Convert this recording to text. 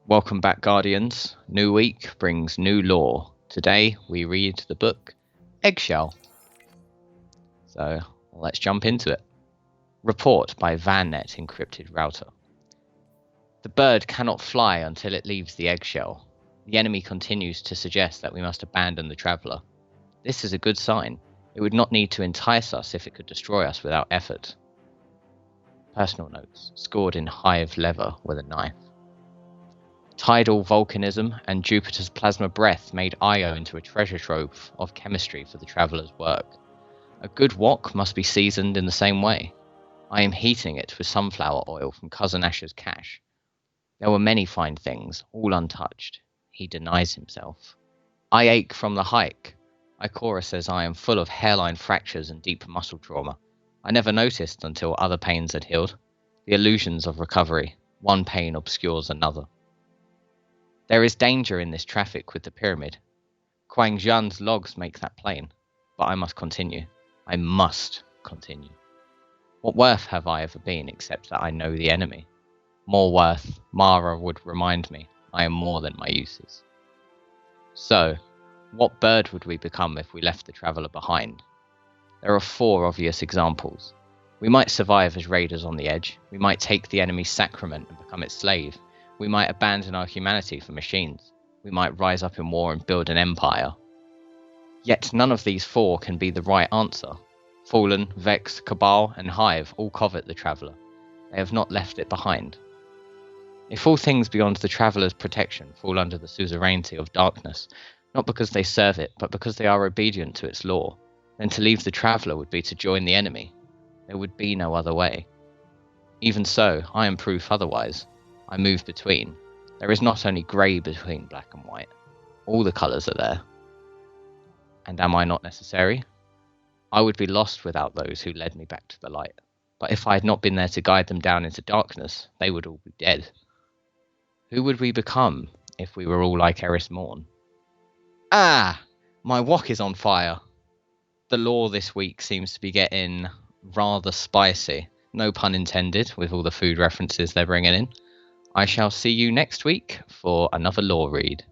Welcome back, Guardians. New week brings new lore. Today we read the book Eggshell. So let's jump into it. Report by VanNet Encrypted Router. The bird cannot fly until it leaves the eggshell. The enemy continues to suggest that we must abandon the traveller. This is a good sign. It would not need to entice us if it could destroy us without effort. Personal notes, scored in hive leather with a knife. Tidal volcanism and Jupiter's plasma breath made Io into a treasure trove of chemistry for the traveller's work. A good wok must be seasoned in the same way. I am heating it with sunflower oil from Cousin Ash's cache. There were many fine things, all untouched. He denies himself. I ache from the hike. Ikora says I am full of hairline fractures and deep muscle trauma. I never noticed until other pains had healed. The illusions of recovery. One pain obscures another. There is danger in this traffic with the pyramid. Quang Zhan's logs make that plain. But I must continue. I must continue. What worth have I ever been except that I know the enemy? More worth, Mara would remind me, I am more than my uses. So, what bird would we become if we left the traveller behind? There are 4 obvious examples. We might survive as raiders on the edge. We might take the enemy's sacrament and become its slave. We might abandon our humanity for machines. We might rise up in war and build an empire. Yet none of these 4 can be the right answer. Fallen, Vex, Cabal, and Hive all covet the Traveller. They have not left it behind. If all things beyond the Traveller's protection fall under the suzerainty of darkness, not because they serve it, but because they are obedient to its law, then to leave the Traveller would be to join the enemy. There would be no other way. Even so, I am proof otherwise. I move between. There is not only grey between black and white. All the colours are there. And am I not necessary? I would be lost without those who led me back to the light. But if I had not been there to guide them down into darkness, they would all be dead. Who would we become if we were all like Eris Morn? Ah! My wok is on fire! The lore this week seems to be getting rather spicy. No pun intended, with all the food references they're bringing in. I shall see you next week for another lore read.